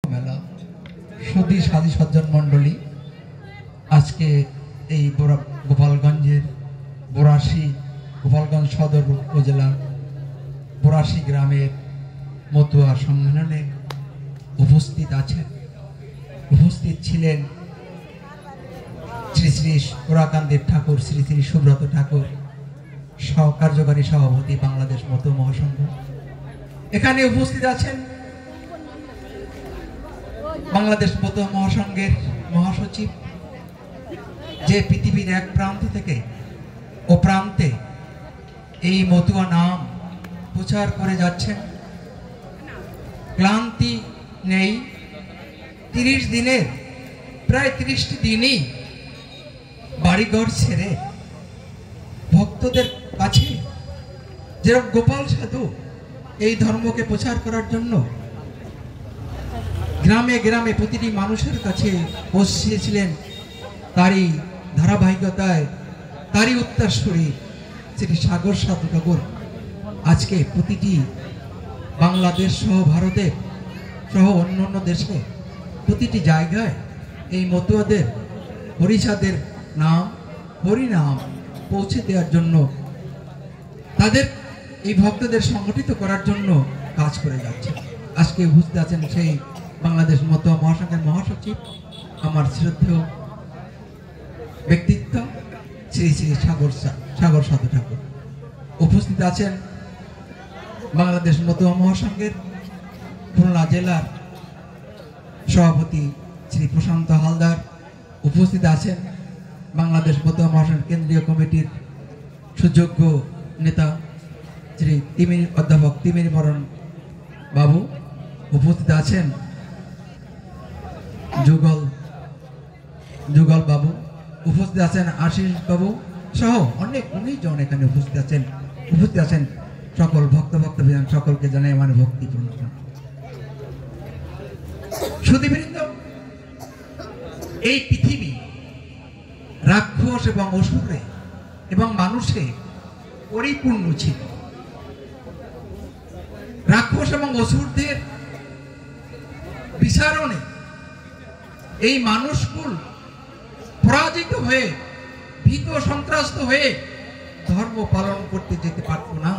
মেলা সুধী সাধী সজ্জন মণ্ডলী আজকে এই গোপালগঞ্জের গোপালগঞ্জ সদর উপজেলার বোরাশি গ্রামের মতুয়া সম্মেলনে উপস্থিত আছেন। উপস্থিত ছিলেন শ্রী শ্রী ওরাকান্তের ঠাকুর, শ্রী শ্রী সুব্রত ঠাকুর, কার্যকারী সভাপতি বাংলাদেশ মতুয়া মহাসংঘ। এখানে উপস্থিত আছেন বাংলাদেশ মতুয়া মহাসংঘের মহাসচিব, যে পৃথিবীর এক প্রান্ত থেকে ও প্রান্তে এই মতুয়া নাম প্রচার করে যাচ্ছেন। ক্লান্তি নেই। 30 দিনের প্রায় 30টি দিনই বাড়িঘর ছেড়ে ভক্তদের কাছে যেরকম গোপাল সাধু এই ধর্মকে প্রচার করার জন্য গ্রামে গ্রামে প্রতিটি মানুষের কাছে পৌঁছেছিলেন, তারই ধারাবাহিকতায় তারই উত্তরসূরি শ্রী সাগর সাধু ঠাকুর আজকে প্রতিটি বাংলাদেশ সহ ভারতের সহ অন্যান্য দেশে প্রতিটি জায়গায় এই মতুয়াদের হরিচাঁদের নাম হরিনাম পৌঁছে দেওয়ার জন্য, তাদের এই ভক্তদের সংগঠিত করার জন্য কাজ করে যাচ্ছে। আজকে উপস্থিত আছেন সেই বাংলাদেশ মতুয়া মহাসংঘের মহাসচিব, আমার শ্রদ্ধেয় ব্যক্তিত্ব শ্রী শ্রী সাগর সাধু ঠাকুর। উপস্থিত আছেন বাংলাদেশ মতুয়া মহাসংঘের খুলনা জেলার সভাপতি শ্রী প্রশান্ত হালদার। উপস্থিত আছেন বাংলাদেশ মতুয়া মহাসংঘ কেন্দ্রীয় কমিটির সুযোগ্য নেতা শ্রী অধ্যাপক তিমির বরণ বাবু। উপস্থিত আছেন যুগল বাবু। উপস্থিত আছেন আশিস বাবু সহ অনেক জন এখানে উপস্থিত আছেন। উপস্থিত আছেন সকল ভক্তবৃন্দ, সকলকে জানাই আমার ভক্তিপূর্ণ সুধীবৃন্দ। এই পৃথিবী রাক্ষস এবং অসুরে এবং মানুষে পরিপূর্ণ ছিল। রাক্ষস এবং অসুরদের বিচারণে এই মানুষকুল পরাজিত হয়ে ভীত সন্ত্রস্ত হয়ে ধর্ম পালন করতে যেতে পারত না।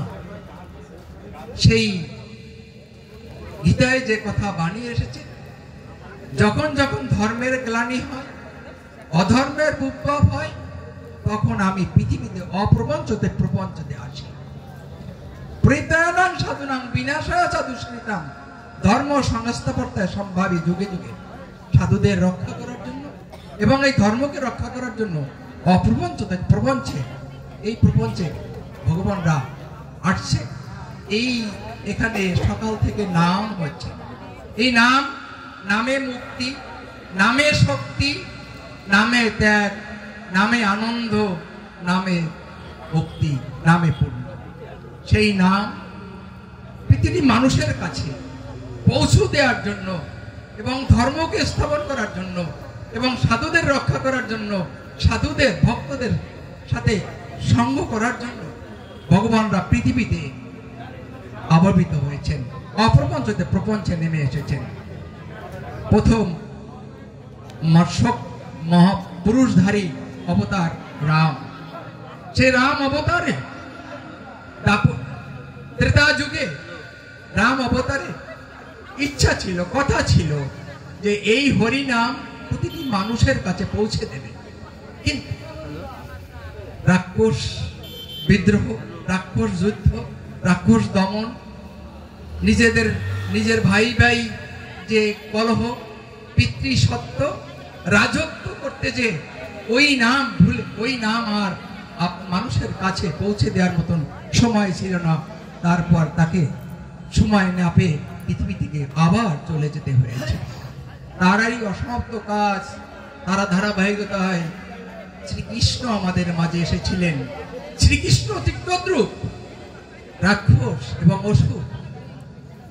সেই গীতায় যে কথা বানিয়ে এসেছে, যখন যখন ধর্মের গ্লানি হয়, অধর্মের উদ্ভব হয়, তখন আমি পৃথিবীতে অপ্রপঞ্চতে প্রপঞ্চতে আসি। পরিত্রাণাং সাধুনাং বিনাশায় সাধুষ্কৃতাং। ধর্ম সংস্থাপত্যায় সম্ভাবী যুগে যুগে সাধুদের রক্ষা করার জন্য এবং এই ধর্মকে রক্ষা করার জন্য অপ্রপঞ্চতে এই প্রপঞ্চে ভগবানরা আসছে। এই এখানে সকাল থেকে নাম হচ্ছে। এই নামে মুক্তি, নামে শক্তি, নামে ত্যাগ, নামে আনন্দ, নামে ভক্তি, নামে পূর্ণ। সেই নাম পৃথিবী মানুষের কাছে পৌঁছে দেওয়ার জন্য এবং ধর্মকে স্থাপন করার জন্য এবং সাধুদের রক্ষা করার জন্য, সাধুদের ভক্তদের সাথে সঙ্গ করার জন্য ভগবানরা পৃথিবীতে আবির্ভূত হয়েছেন, অপ্রপঞ্চতে প্রপঞ্চে নেমে এসেছেন। প্রথম মহাপুরুষধারী অবতার রাম। সেই রাম অবতারে ত্রেতা যুগে রাম অবতারে ইচ্ছা ছিল, কথা ছিল যে এই হরিনাম প্রতিটি মানুষের কাছে পৌঁছে দেবে। কিন্তু রাক্ষস বিদ্রোহ, রাক্ষস যুদ্ধ, রাক্ষস দমন, নিজের ভাই যে কলহ, পিতৃসত্য, রাজত্ব করতে যে ওই নাম আর মানুষের কাছে পৌঁছে দেওয়ার মতন সময় ছিল না। তারপর তাকে সময় না পেয়ে পৃথিবী থেকে আবার চলে যেতে হয়েছে। তারাই অসমাপ্ত কাজ, তারা ধারাবাহিকতায় শ্রীকৃষ্ণ আমাদের মাঝে এসেছিলেন। শ্রীকৃষ্ণ তিক্তদ্রুপ রাক্ষস এবং অসুর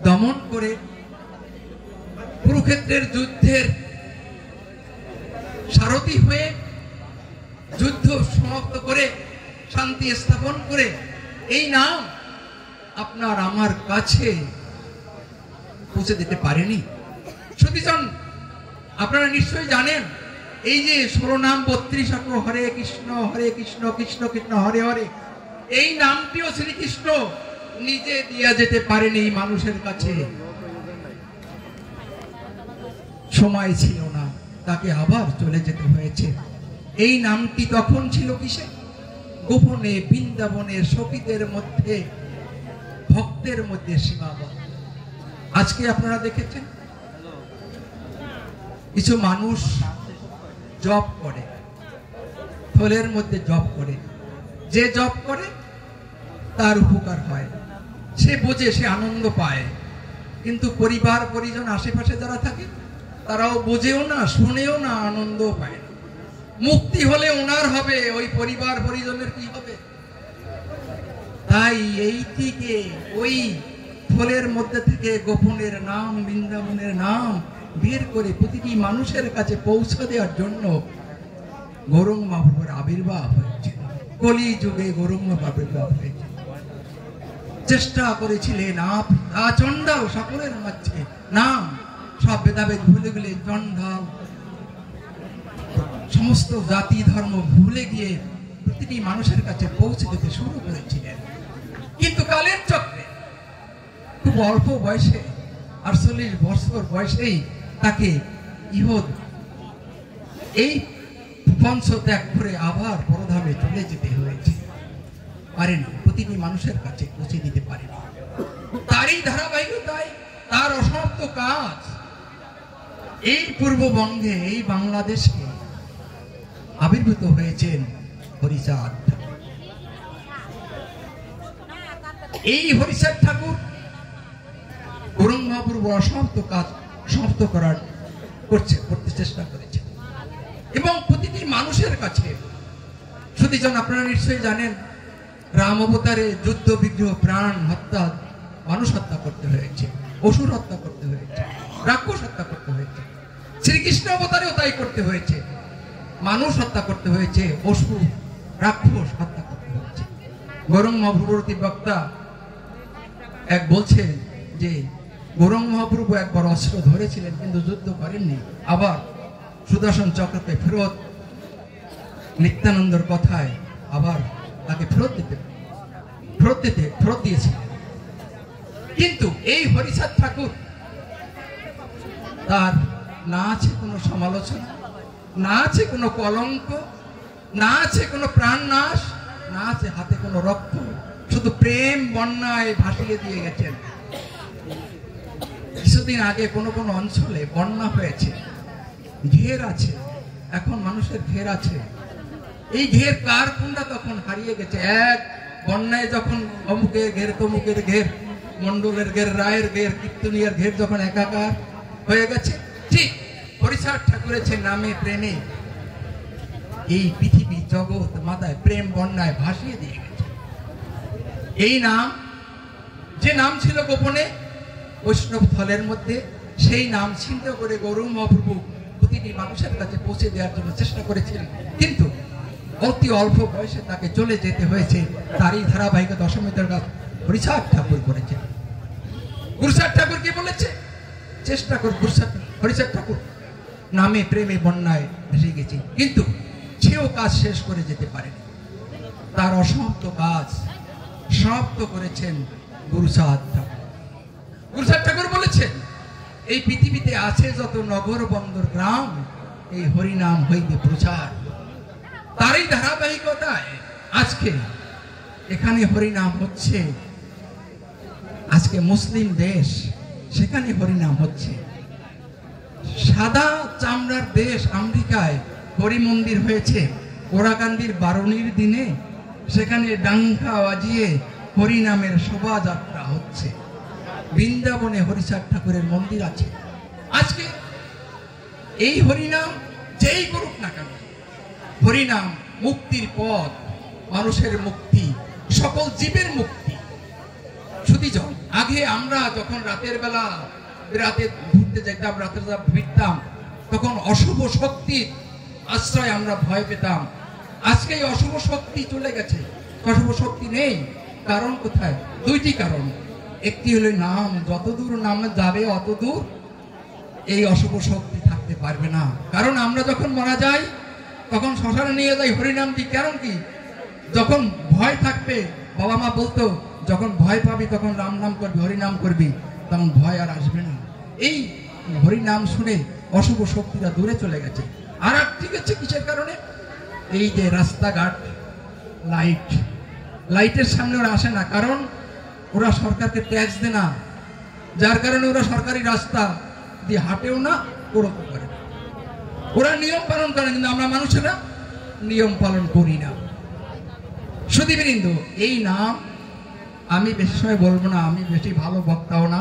দমন করে কুরুক্ষেত্রের যুদ্ধের সারথি হয়ে যুদ্ধ সমাপ্ত করে শান্তি স্থাপন করে এই নাম আপনার আমার কাছে পৌঁছে দিতে পারেনি। সুধীজন, আপনারা নিশ্চয়ই জানেন এই যে 16 নাম 32 অক্ষর হরে কৃষ্ণ কৃষ্ণ কৃষ্ণ হরে হরে, এই নামটিও শ্রীকৃষ্ণ নিজে দিয়া যেতে পারেনি মানুষের কাছে, সময় ছিল না, তাকে আবার চলে যেতে হয়েছে। এই নামটি তখন ছিল কিসে? গোপনে বৃন্দাবনের সখীদের মধ্যে, ভক্তের মধ্যে সীমাবদ্ধ। আজকে আপনারা দেখেছেন কিছু মানুষ জপ করে, থলের মধ্যে জপ করে, যে জপ করে তার উপকার হয়, সে বোঝে, সে আনন্দ পায়, কিন্তু পরিবার পরিজন আশেপাশে যারা থাকে তারাও বোঝেও না, শুনেও না, আনন্দও পায় না। মুক্তি হলে ওনার হবে, ওই পরিবার পরিজনের কি হবে? তাই এইটিকে ওই থলের মধ্যে থেকে গোপনের নাম, বৃন্দাবনের নাম বের করে প্রতিটি মানুষের কাছে পৌঁছে দেওয়ার জন্য গৌরাঙ্গ মহাপ্রভুর আবির্ভাব হয়েছে। কলি যুগে গৌরাঙ্গ আবির্ভাব হয়েছে। চেষ্টা করেছিলেন চণ্ডাল সকলের মাঝে নাম, সব ভেদাভেদ ভুলে গেলে চণ্ডাল সমস্ত জাতি ধর্ম ভুলে গিয়ে প্রতিটি মানুষের কাছে পৌঁছে দিতে শুরু করেছিলেন। কিন্তু কালের চক্রে খুব অল্প বয়সে, 48 বছর বয়সেই তাকে ইহদ এই পঞ্চ ত্যাগ করে আবার পরধামে চলে যেতে হয়েছে। পারেনি, প্রতিটি মানুষের কাছে পৌঁছে দিতে পারেনি। তারই ধারাবাহিকতায় তার অসমাপ্ত কাজ এই পূর্ববঙ্গে, এই বাংলাদেশে আবির্ভূত হয়েছেন হরিচাঁদ। এই হরিচাঁদ ঠাকুর গৌরাঙ্গ মহাপ্রভু অসমাপ্ত কাজ সমাপ্ত করতে চেষ্টা করেছেন এবং প্রতিটি মানুষের কাছে। সুধীজন, আপনারা নিশ্চয়ই জানেন রাম অবতারে যুদ্ধ বিগ্রহ, প্রাণ হত্যা, মানুষ হত্যা করতে হয়েছে, অসুর হত্যা করতে হয়েছে, রাক্ষস হত্যা করতে হয়েছে। শ্রীকৃষ্ণ অবতারেও তাই করতে হয়েছে, মানুষ হত্যা করতে হয়েছে, অসুর রাক্ষস হত্যা করতে হয়েছে। গৌরাঙ্গ মহাপ্রভুর বক্তা এক বলছেন যে গৌরাঙ্গ মহাপ্রভু একবার অস্ত্র ধরেছিলেন কিন্তু যুদ্ধ করেননি, আবার সুদর্শন চক্রকে ফেরত, নিত্যানন্দর কথায় আবার তাকে ফেরত দিয়েছিলেন। কিন্তু এই হরিচাঁদ ঠাকুর, তার না আছে কোনো সমালোচনা, না আছে কোনো কলঙ্ক, না আছে কোনো প্রাণ নাশ, না আছে হাতে কোনো রক্ত, শুধু প্রেম বন্যায় ভাসিয়ে দিয়ে গেছেন। কিছুদিন আগে কোনো কোনো অঞ্চলে বন্যা হয়েছে, ঘের আছে, এখন মানুষের ঘের আছে। এই ঘের কার কোনটা তখন হারিয়ে গেছে। এক বন্যায় যখন অমুকের ঘের, তমুকের ঘের, মন্ডলের ঘের, রায়ের ঘের, কীর্তনিয়ার ঘের যখন একাকার হয়ে গেছে, ঠিক হরিচাঁদ ঠাকুরের নামে প্রেমে এই পৃথিবী জগৎ মাথায় প্রেম বন্যায় ভাসিয়ে দিয়ে গেছে। এই নাম, যে নাম ছিল গোপনে বৈষ্ণব থলের মধ্যে, সেই নাম চিন্তা করে গৌরাঙ্গ মহাপ্রভু প্রতিটি মানুষের কাছে পৌঁছে দেওয়ার জন্য চেষ্টা করেছিলেন, কিন্তু অতি অল্প বয়সে তাকে চলে যেতে হয়েছে। তারই ধারাবাহিক দশমিতার কাজ হরিচাঁদ ঠাকুর করেছেন। গুরুচাঁদ ঠাকুর কি বলেছে? চেষ্টা কর হরিচাঁদ ঠাকুর নামে প্রেমে বন্যায় ভেসে গেছে, কিন্তু সেও কাজ শেষ করে যেতে পারেনি। তার অসমাপ্ত কাজ সমাপ্ত করেছেন গুরুচাঁদ ঠাকুর। গুরুচাঁদ ঠাকুর বলেছেন, এই পৃথিবীতে আছে যত নগর বন্দর গ্রাম, এই হরিনাম হইবে প্রচার। তারই ধারাবাহিকতায় আজকে এখানে হরিনাম হচ্ছে। আজকে মুসলিম দেশ, সেখানে হরিনাম হচ্ছে। সাদা চামড়ার দেশ আমেরিকায় হরি মন্দির হয়েছে। ওরাকান্দির বারণীর দিনে সেখানে ডাঙ্কা বাজিয়ে হরিনামের শোভাযাত্রা হচ্ছে। বৃন্দাবনে হরিচাঁদ ঠাকুরের মন্দির আছে। আজকে এই হরিনাম যেই করুক না কেন, হরিনাম মুক্তির পথ, মানুষের মুক্তি, সকল জীবের মুক্তি। সুধীজন, আগে আমরা যখন রাতের বেলা রাতে ঘুরতে যেতাম, রাতের বেলা ফিরতাম, তখন অশুভ শক্তির আশ্রয় আমরা ভয় পেতাম। আজকে এই অশুভ শক্তি চলে গেছে, অশুভ শক্তি নেই। কারণ কোথায়? দুইটি কারণ। একটি হলো নাম, যতদূর নাম যাবে অতদূর। এই অশুভ শক্তি থাকতে পারবে না। কারণ আমরা যখন মারা যাই তখন শ্মশানে নিয়ে যাই হরিনাম দিই। কারণ কি, যখন ভয় থাকবে, বাবা মা বলতো যখন ভয় পাবি তখন রাম নাম করবি, হরিনাম করবি, তখন ভয় আর আসবে না। এই হরিনাম শুনে অশুভ শক্তিরা দূরে চলে গেছে। আর ঠিক আছে কিসের কারণে? এই যে রাস্তাঘাট লাইটের সামনে ওরা আসে না, কারণ ওরা সরকারকে ট্যাক্স দেয় না, যার কারণে ওরা সরকারি রাস্তা দিয়ে হাঁটেও না, ওরকম করে। ওরা নিয়ম পালন করে, কিন্তু আমরা মানুষেরা নিয়ম পালন করি না। সুধীবৃন্দ, এই নাম আমি বেশি সময় বলবো না, আমি বেশি ভালো বক্তাও না।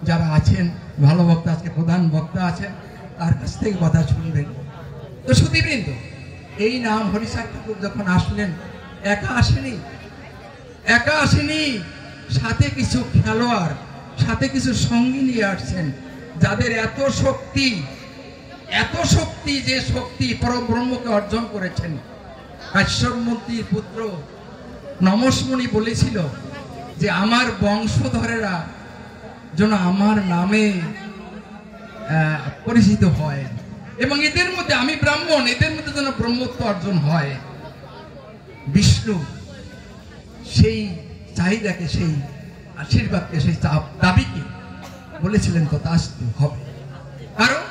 যারা আছেন ভালো বক্তা, আজকে প্রধান বক্তা আছেন, তার কাছ থেকে কথা শুনবেন। তো সুধীবৃন্দ, এই নাম হরিচাঁদ ঠাকুর যখন আসলেন, একা আসেনি, সাথে কিছু খেলোয়াড়, সাথে কিছু সঙ্গী নিয়ে আসছেন, যাদের এত শক্তি যে শক্তি পরব্রহ্মকে অর্জন করেছেন। কাশ্যপ মন্ত্রীর পুত্র নমস্মণি বলেছিল যে আমার বংশধরেরা যেন আমার নামে পরিচিত হয়, এবং এদের মধ্যে আমি ব্রাহ্মণ, এদের মধ্যে যেন ব্রহ্মত্ব অর্জন হয়। বিষ্ণু সেই চাহিদাকে, সেই আশীর্বাদকে, সেই দাবিকে বলেছিলেন তথাস্তু, হবে। কারণ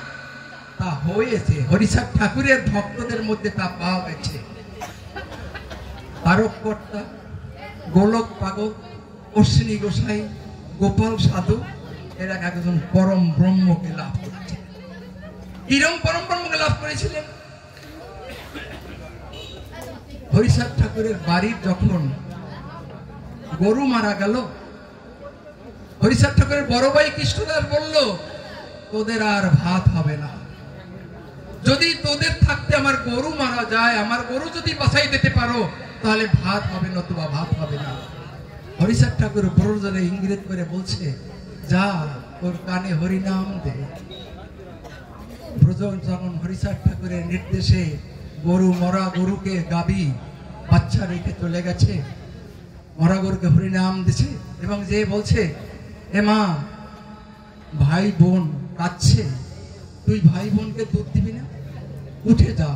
তা হয়েছে। হরিচাঁদ ঠাকুরের ভক্তদের মধ্যে তা পাওয়া গেছে। তারককর্তা, গোলক পাগল, অশ্বিনী গোসাই, গোপাল সাধু, এরা একজন পরম ব্রহ্মকে লাভ করেছিলেন। কিরম পরম ব্রহ্মকে লাভ করেছিলেন? হরিচাঁদ ঠাকুরের বাড়ির যখন গরু মারা গেল, হরিচাঁদ ঠাকুরের বড় ভাই কৃষ্ণদাস বলল, তোদের আর ভাত হবে না, যদি তোদের থাকতে আমার গরু মারা যায়, আমার গরু যদি বাঁচাই দিতে পারো, তাহলে ভাত হবে, নতুবা ভাত হবে না। হরিচাঁদ ঠাকুর প্রয়োজনে ইঙ্গিত করে বলছে, যা তোর কানে হরিনাম দে। ব্রজ যখন হরিচাঁদ ঠাকুরের নির্দেশে মরা গরুকে গাবি বাচ্চা রেখে চলে গেছে, মরা গরুকে হরিনাম দিছে, এবং যে বলছে, এ মা, ভাই বোন কাঁদছে, তুই ভাই বোনকে দুধ দিবি না, উঠে যা।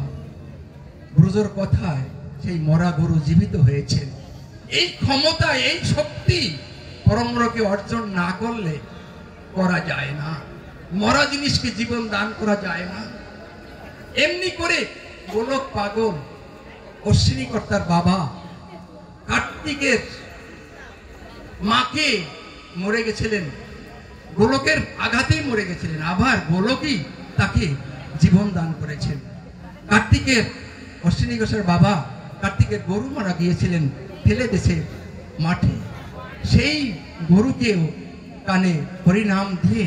ব্রজর কথায় সেই মরা গরু জীবিত হয়েছে। এই ক্ষমতা, এই শক্তি পরম্পরাকে অর্জন না করলে করা যায় না। মরা জিনিসকে জীবন দান করা যায় না। এমনি করে গোলক পাগল, অশ্বিনী কর্তার বাবা কার্তিকের মাকে মরে গেছিলেন, গোলকের আঘাতেই মরে গেছিলেন, আবার গোলকই তাকে জীবন দান করেছেন। কার্তিকের, অশ্বিনী ঘোষের বাবা কার্তিকের গরু মারা গিয়েছিলেন, ফেলে দিয়েছে মাঠে। সেই গরুকেও কানে হরিনাম দিয়ে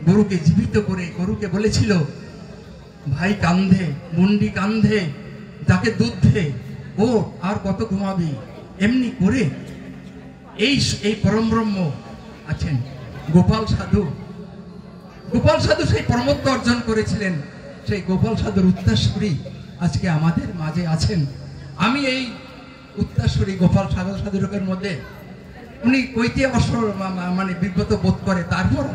গরুকে জীবিত করে গরুকে বলেছিল, ভাই কান্ধে, মুন্ডি কান্ধে, যাকে দুধ দে, ও আর কত ঘুমাবি। এমনি করে এই পরম ব্রহ্ম আছেন গোপাল সাধু। গোপাল সাধু সেই পরমত্ব অর্জন করেছিলেন। সেই গোপাল সাধুর উত্তরসূরি আজকে আমাদের মাঝে আছেন। আমি এই উত্তরসূরি গোপাল সাধুর মধ্যে, উনি কইতে অবশ্য মানে বিব্রত বোধ করে, তারপর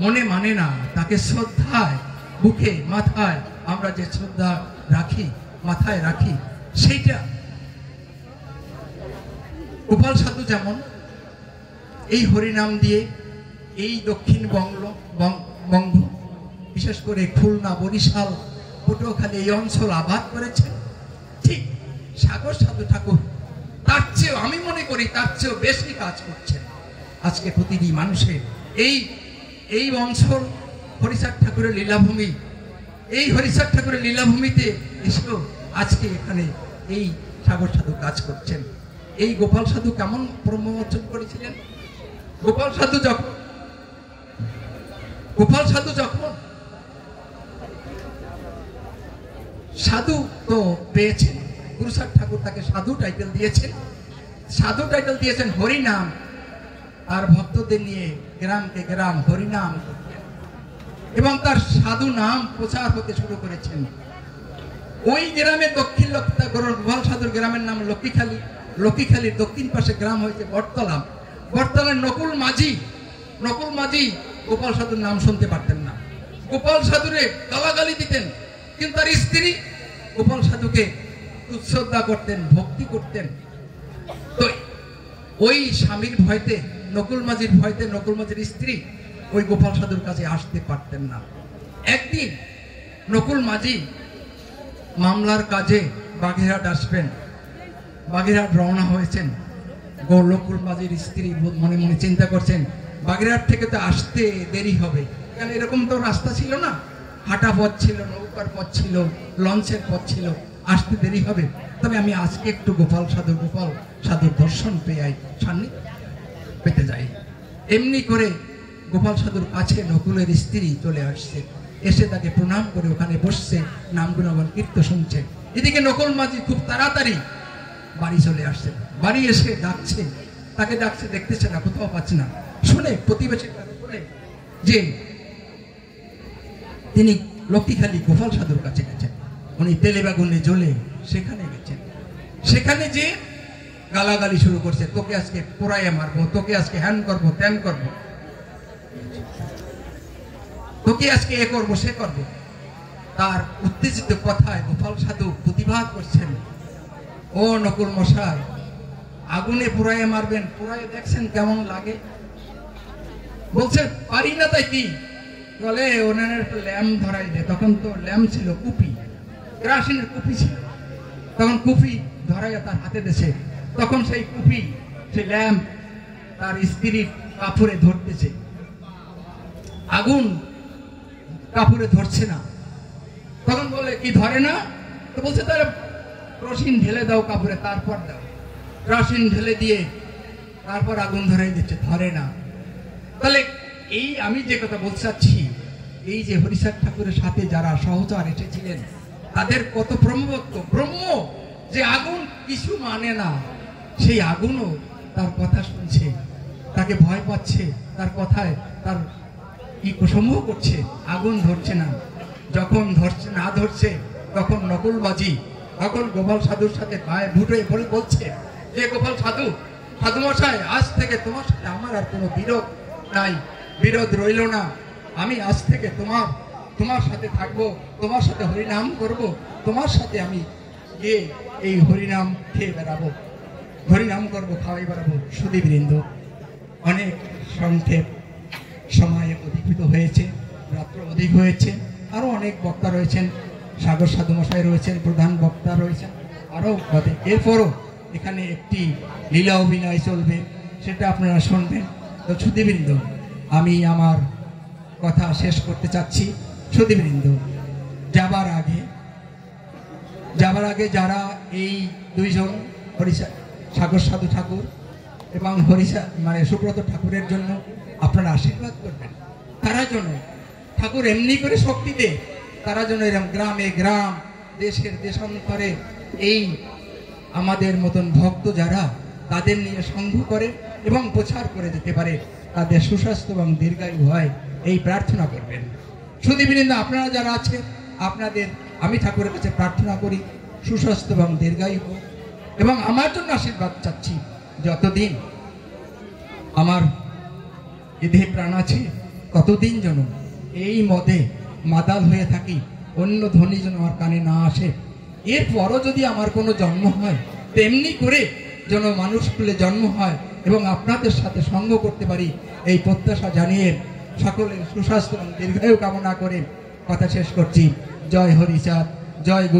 মনে মানে না, তাকে শ্রদ্ধায়, বুকে মাথায় আমরা যে শ্রদ্ধা রাখি, মাথায় রাখি, সেইটা গোপাল সাধু যেমন এই হরিনাম দিয়ে এই দক্ষিণ বঙ্গ, বিশেষ করে খুলনা, বরিশাল, পটুয়াখালী এই অঞ্চল আবাদ করেছেন, ঠিক সাগর সাধু ঠাকুর তার চেয়েও, আমি মনে করি তার চেয়েও বেশি কাজ করছেন আজকে প্রতিটি মানুষের। এই অঞ্চল হরিচাঁদ ঠাকুরের লীলাভূমি, এই হরিচাঁদ ঠাকুরের লীলাভূমিতে এসেও আজকে এখানে এই সাগর সাধু কাজ করছেন। এই গোপাল সাধু কেমন ব্রহ্ম অর্জন করেছিলেন? গোপাল সাধু যখন সাধু তো পেয়েছেন, গুরুচাঁদ ঠাকুর তাকে সাধু টাইটেল দিয়েছেন, হরিনাম আর ভক্তদের নিয়ে গ্রামকে গ্রাম হরিনাম করতেন, এবং তার সাধু নাম প্রচার হতে শুরু করেছেন। ওই গ্রামে দক্ষিণ গোপাল সাধুর গ্রামের নাম লক্ষ্মীখালী, লক্ষ্মীখালীর দক্ষিণ পাশে গ্রাম হয়েছে বটতলা। বটতলার নকুল মাঝি গোপাল সাধুর নাম শুনতে পারতেন না। গোপাল সাধুরে গালাগালি দিতেন, কিন্তু তার স্ত্রী গোপাল সাধুকে শ্রদ্ধা করতেন, ভক্তি করতেন। তো ওই স্বামীর ভয়তে, নকুল মাঝির ভয়তে নকুল মাঝির স্ত্রী ওই গোপাল সাধুর কাছে আসতে পারতেন না। একদিন নকুল মাঝি মামলার কাজে বাগেরহাট আসবেন, বাগেরহাট রওনা হয়েছেন। নকুল মাঝির স্ত্রী মনে মনে চিন্তা করছেন, বাগেরহাট থেকে তো আসতে দেরি হবে, কারণ এরকম তো রাস্তা ছিল না, হাঁটা পথ ছিল, নৌকার পথ ছিল, লঞ্চের পথ ছিল, আসতে দেরি হবে। তবে আমি আজকে একটু গোপাল সাধুর দর্শন পেয়ে সান্নিধ্য পেতে যাই। এমনি করে গোপাল সাধুর কাছে নকুলের স্ত্রী চলে আসছে, এসে তাকে প্রণাম করে ওখানে বসছে, নাম গুণগান কীর্তন শুনছে। এদিকে নকুল মাঝি খুব তাড়াতাড়ি বাড়ি চলে আসছে, বাড়ি এসে ডাকছে, তাকে ডাকছে, দেখতেছে না, কোথাও পাচ্ছে না। শুনে প্রতিবেশী বলে যে তিনি লক্ষ্মীখালি গোপাল সাধুর কাছে গেছেন, উনি তেলে বাগুনে জ্বলে সেখানে গেছেন। সেখানে যে গালাগালি শুরু করছে, তোকে আজকে পোড়াইয়া মারবো, তোকে আজকে হ্যান করবো, ত্যান করবো, তোকে আজকে এ করবো, সে করবো। তার উত্তেজিত কথায় গোপাল সাধু প্রতিবাদ করছেন, ও নকুল মশাই, আগুনে পোড়াইয়া মারবেন, পোড়াইয়া দেখছেন কেমন লাগে? বলছে পারি না, তাই কি? বলে ওনার একটা ল্যাম্প ধরাই দে। তখন তো ল্যাম্প ছিল কুপি, কেরাসিনের কুপি ছিল, তখন কুপি ধরাইয়া তার হাতে দেছে। তখন সেই কুপি, সেই ল্যাম্প তার স্ত্রীর কাপড়ে ধরতেছে, আগুন কাপড়ে ধরছে না। তখন বলে কি ধরে না? তো বলছে তাহলে কেরোসিন ঢেলে দাও কাপড়ে, তারপর দাও। কেরোসিন ঢেলে দিয়ে তারপর আগুন ধরাই দিচ্ছে, ধরে না। তাহলে এই আমি যে কথা বলতে চাচ্ছি, এই যে হরিচাঁদ ঠাকুরের সাথে যারা সহচর এসেছিলেন, তাদের কত ব্রহ্মভক্ত, ব্রহ্ম যে আগুন কিছু মানে না, সেই আগুনও তার কথা শুনছে, তাকে ভয় পাচ্ছে, তার কথায় তার কি সমূহ করছে, আগুন ধরছে না। যখন ধরছে না, ধরছে, তখন নকুল মাঝি তখন গোপাল সাধুর সাথে গায়ে ভুটে বলে বলছে যে গোপাল সাধু, সাধু মশাই, আজ থেকে তোমার সাথে আমার আর কোনো বিরোধ নাই, বিরোধ রইল না। আমি আজ থেকে তোমার সাথে থাকবো, তোমার সাথে হরিনাম করব, তোমার সাথে আমি গিয়ে এই হরিনাম খেয়ে বেড়াবো, হরিনাম করবো, খাওয়াই বেড়াবো। সুধীবৃন্দ, অনেক সংক্ষেপ সময়ে অধিকৃত হয়েছে, রাত্র অধিক হয়েছে, আরো অনেক বক্তা রয়েছেন, সাগর সাধু মশাই রয়েছেন, প্রধান বক্তা রয়েছেন, আরো বটে। এরপরও এখানে একটি লীলা অভিনয় চলবে, সেটা আপনারা শুনবেন। তো সুধীবৃন্দ, আমি আমার কথা শেষ করতে চাচ্ছি। সুধীবৃন্দ, যাবার আগে যারা এই দুইজন সাগর সাধু ঠাকুর এবং সুব্রত ঠাকুরের জন্য আপনারা আশীর্বাদ করবেন, তারা যেন ঠাকুর এমনি করে শক্তি দেয়, তারা যেন এরকম গ্রামে গ্রাম, দেশের দেশান্তরে এই আমাদের মতন ভক্ত যারা, তাদের নিয়ে সংঘ করে এবং প্রচার করে যেতে পারে, তাদের সুস্বাস্থ্য এবং দীর্ঘায়ু হয়, এই প্রার্থনা করবেন। সুধীবৃন্দ, আপনারা যারা আছে, আপনাদের আমি ঠাকুরের কাছে প্রার্থনা করি সুস্বাস্থ্য এবং দীর্ঘায়ু হোক, এবং আমার জন্য আশীর্বাদ চাচ্ছি, যতদিন আমার দেহে প্রাণ আছে ততদিন যেন এই মদে মাতাল হয়ে থাকি, অন্য ধ্বনি যেন আমার কানে না আসে। এরপরও যদি আমার কোনো জন্ম হয়, তেমনি করে যেন মানুষ কুলে জন্ম হয় এবং আপনাদের সাথে সঙ্গ করতে পারি, এই প্রত্যাশা জানিয়ে সকলের সুস্বাস্থ্য এবং দীর্ঘায়ু কামনা করে কথা শেষ করছি। জয় হরিচাঁদ, জয় গুরু।